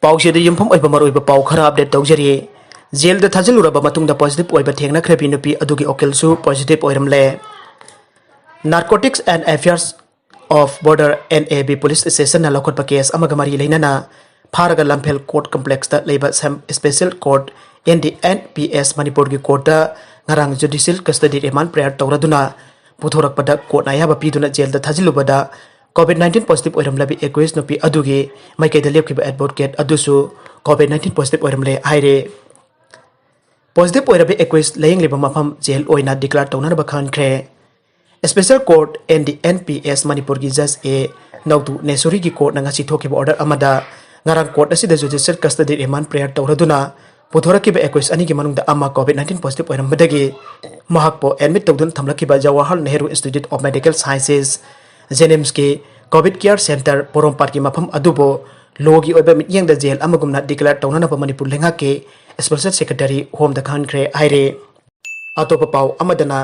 पाउसेद युमफम ओइबा मरोइबा पाउ खरा अपडेट तौजरी जेल द थाजिल्लुरबा मतुंगदा पॉजिटिव ओइबा थेंगनाखराबी नुपी अदुगी ओकिलसु पॉजिटिव ओइरमले narcotics and affairs of border NAB police station ना लखोटपा केस अमगा मरी लेनाना फारगा लंफेल कोर्ट कॉम्प्लेक्स दा लेबा स्पेशल कोर्ट NPS मणिपुर की कोर्ट दा ngarang judicial custody remand prayer tawraduna puthorappada court ayaba piduna jail da thajillubada COVID-19 positive oiramle equis nupi adugi maikaida lepkiba advocate adusu COVID-19 positive oiramle haire positive oirabe equis laying liba mafam jail oina declare tawna ba khankhre special court NPS manipur gi judge a nautu nesuri gi court na ngasi thokiba order amada ngarang court asida judicial custody remand prayer tawraduna पुथोरकिब एकुइस अनि की मनुंग अमा COVID-19 positive ओइरमबदगी महकपो admit तौदुन थमलकिब Jawaharlal Nehru Institute of Medical Sciences JNIMS के COVID care centre Porompat की मफम अदुबो लोगी ओइबा मियंग द जेल अमगुमना डिक्लेयर तौना मणिपुर लेंगा के स्पेशल सेक्रेटरी होम द खानख्रे आइरे अतोप पाउ अमदना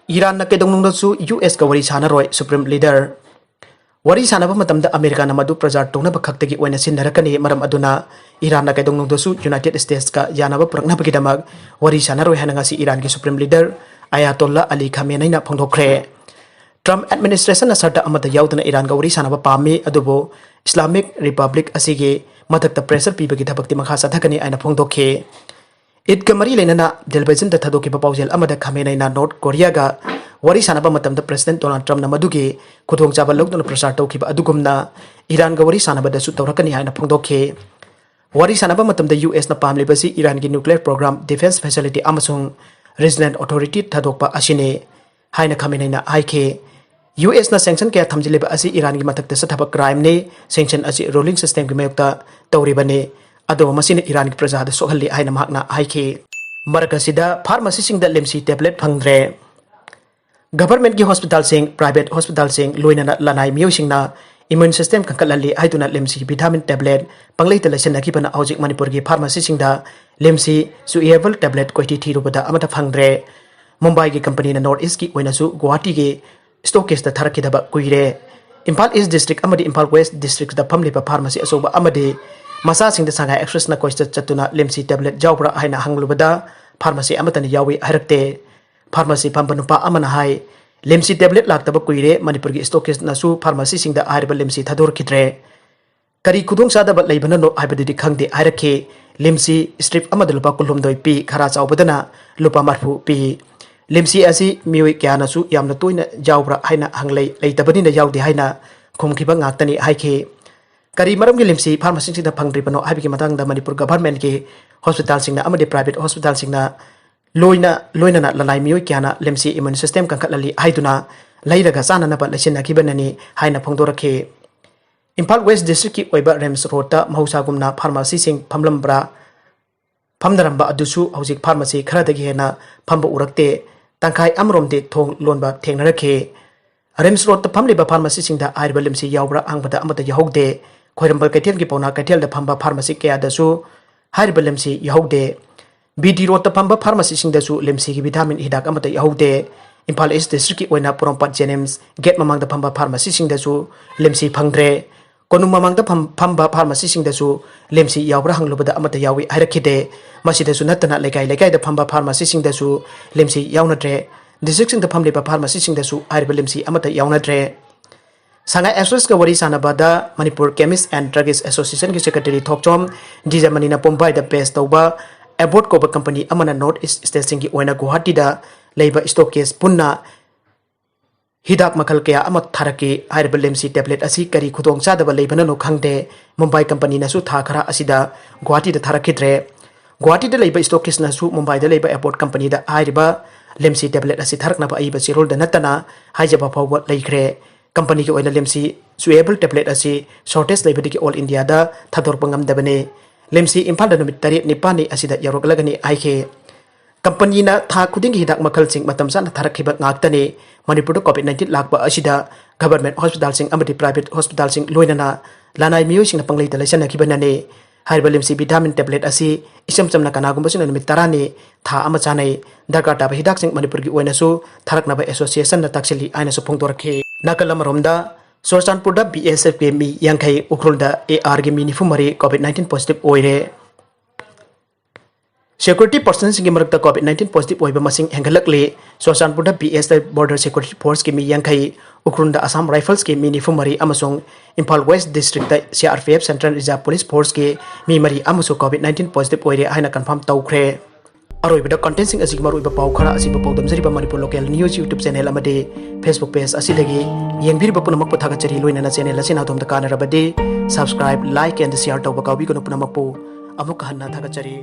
ईरान न केदोंगनुंगसु US का वरी सानारोय सुप्रीम लीडर वरी सानब मतमदा अमेरिका न मदु प्रचार तौनब खक्तगी ओइना सिनरकनी मरम अदुना ईरान न केदोंगनुंगसु यूनाइटेड स्टेट्स का यानब पुरकनबगीदमक वरी सानारोय हनंगासी ईरान की सुप्रीम लीडर अयातोल्ला अली खामेनेना फोंदोखरे ट्रम्प एडमिनिस्ट्रेशन असरता अमदा याउदना ईरान का वरी सानब पामी अदुबो इस्लामिक रिपब्लिक असिगे मदकता प्रेशर पीबगी थबक्ति मखा सथकनी आइना फोंदोखे ईद मरी लेना डेलबेजन द थदोकी पाउजेल अमदा खामेनेना नॉर्थ कोरिया का वरी सानब मतमदा प्रेसिडेंट डोनाल्ड ट्रम्प न मदुगे खुदोंचाबा लौदुना प्रचार तौखिबा अदुगुमना ईरान का वरी सानबदसु तौरकनी आइना फोंदोखे वरी सानब मतमदा US न पामलेबसी ईरान की न्यूक्लियर प्रोग्राम डिफेंस फैसिलिटी अमसुंग रीजनल अथॉरिटी थदोकपा असिने हाइना खामेनेना हाइखे US न सैंक्शन के थमजिलेबा असी ईरान की मथक्ता सथबा क्राइम ने सैंक्शन असी रूलिंग सिस्टम की मयुक्ता तौरिबने अदो मसिने ईरान की प्रजा द सोहल्ली हाइना माकना हाइखे मरकसिदा फार्मेसी सिंग द LIMCEE टेबलेट फंगद्रे गवर्नमेंट की हॉस्पिटल सिंग प्राइवेट हॉस्पिटल सिंग लोइना लनाई मियोसिंगना इम्यून सिस्टम कंकलली हाइदुना LIMCEE विटामिन टेबलेट पंगलेत लेसनकीबना हौजिक मणिपुर की फार्मेसी सिंगदा LIMCEE सुएबल टेबलेट कोइटी थीरुबदा अमता फंगद्रे मुंबई की कंपनी न नॉर्थ ईस्ट की ओइनासु गुवाहाटी के स्टॉकेज द थरकिदबा कुइरे इम्फाल ईस्ट डिस्ट्रिक्ट अमदी इम्फाल वेस्ट डिस्ट्रिक्ट द फमलिबा फार्मेसी असोबा अमदी मसा सिंग द संगाई एक्सप्रेस न कोइस्ट चतुना LIMCEE टेबलेट जावब्रा हाइना हंगलुबदा फार्मेसी अमतनी यावी हरकते फार्मेसी पंपनुपा अमना हाई LIMCEE टेबलेट लाक्तब कुइरे मणिपुर की स्टॉकेज नसु फार्मेसी सिंग द आइरबा LIMCEE थदोरखिद्रे करी खुदोंग सादब लेबननो आइबदि खंगदे आइरखे LIMCEE स्ट्रिप अमद लुपा कुलुमदोय पी खरा चावबदना लुपा मारफु पी LIMCEE असि मियोय क्यानसु यामना तोइना जावब्रा हाइना हंगलै लेतबनिना यावदि हाइना खुमखिबा ngaktani हाइखे करी मरम की LIMCEE फार्मेसी सिंग द फंगद्रिबनो आइबि मतंगदा मणिपुर गवर्नमेंट के हॉस्पिटल सिंग अमदि प्राइवेट हॉस्पिटल सिंग लोइना लनाई मियोय क्याना LIMCEE इम्यून सिस्टम कंकलली हाइदुना लैरगा चाननबा लेसिनखिबननी हाइना फोंदोरखे इम्फाल वेस्ट डिस्ट्रिक्ट की ओइबा रेम्स रोडता महौसागुमना फार्मेसी सिंग फमदरंबा अदुसु हौजिक फार्मेसी खरदगी हेना फंबा उरक्ते तंखाई अमरोमदे थोंग लोनबा थेंगनरखे रेम्स रोडता फमलिबा फार्मेसी सिंगदा आइरबा LIMCEE यावब्रा आंगबदा अमदा यहौदे खोइरंबल कैथेल की पौना कैथेल द फंबा फार्मेसी कयादसु हाइरबा LIMCEE यहौदे BD रोड फंबा फार्मेसी सिंगदसु LIMCEE की विटामिन हिदाक अमदा यहौदे इम्फाल ईस्ट डिस्ट्रिक्ट की ओइना पोरोमपाट जेनिम्स गेट ममांग द फंबा फार्मेसी सिंगदसु LIMCEE फंगद्रे कोनुंग ममांग द फंबा फार्मेसी सिंगदसु LIMCEE यावब्रा हंगलुबदा अमदा यावी हाइरखिदे मसिदसु नतना लेकाई लेकाई द फंबा फार्मेसी सिंगदसु LIMCEE यावनद्रे डिस्ट्रिक्ट सिंग द फमलिबा फार्मेसी सिंगदसु आइरबा LIMCEE अमदा यावनद्रे संगाई एक्सप्रेस का वरी सानबदा Manipur chemist and druggist association की सेक्रेटरी थोकचोम जिजमनीना पोम्बाई द पेस्ट तौबा एबोर्ड कोबा कंपनी अमना नॉर्थ ईस्ट स्टेट सिंग की ओइना गुवाहाटी दा लेबा स्टॉकेज पुन्ना हिदाक मखल कया अमत थारके हाइरबा LIMCEE टेबलेट असि करी खुदोंग चादबा लेबननो खंगदे मुंबई कंपनी नसु था खरा असिदा गुवाहाटी दा थारखिद्रे गुवाहाटी दा लेबा स्टॉकेज नसु मुंबई दा लेबा एबोर्ड कंपनी दा हाइरबा LIMCEE टेबलेट असि थारकनबा आइबा चिरोल दा नतना हाइजबा फावबा लेख्रे कंपनी की ओइना LIMCEE सुएबल टेबलेट असि शॉर्टेज लेबदि की ऑल इंडिया दा थादोरपा ngamdabane LIMCEE इम्फाल दा नुमित 9 असिदा यरोगलगनी आइखे कंपनी ना था खुदिंग हिदाक मखल सिंग मतम सान थारखिबा ngaktani मणिपुर COVID-19 लाकबा असिदा गवर्नमेंट हॉस्पिटल सिंग अमदि प्राइवेट हॉस्पिटल सिंग लोइना लानाई मियोय सिंग पंगलै तलेसनखिबनने हाइरबा LIMCEE विटामिन टेबलेट असि इसम चमना कनागुंबसिन नुमित 10 था अमा चानै दरकार ताबा हिदाक सिंग मणिपुर की ओइनासु थारकनबा एसोसिएशन ना ताक्सिली आइनासु फोंदोरखे नाकलमरोमदा Churachandpur BSF के मी यांखै Ukhrul AR के मी निफुमरी COVID-19 positive Oire Security persons की मरकता COVID-19 positive ओइबा मसिंग हेंगलकले Churachandpur BSF border security force के मी यांखै Ukhrul Assam Rifles के मी निफुमरी अमसोंग Imphal West district CRPF Central Reserve Police Force के मी मरी अमसो COVID-19 positive ओइरे हाइना confirm तौख्रे अरोइबदा content सिंग असिग मरुइबा पाउ खरा असिबा पौदमजरिबा Manipur Local News YouTube channel amade Facebook page asidagi yengbiriba punamak pathagachari loinana channel asina thomda kanarabadi subscribe like and share tawba kawbi kono punamak pu amuk hanna thagachari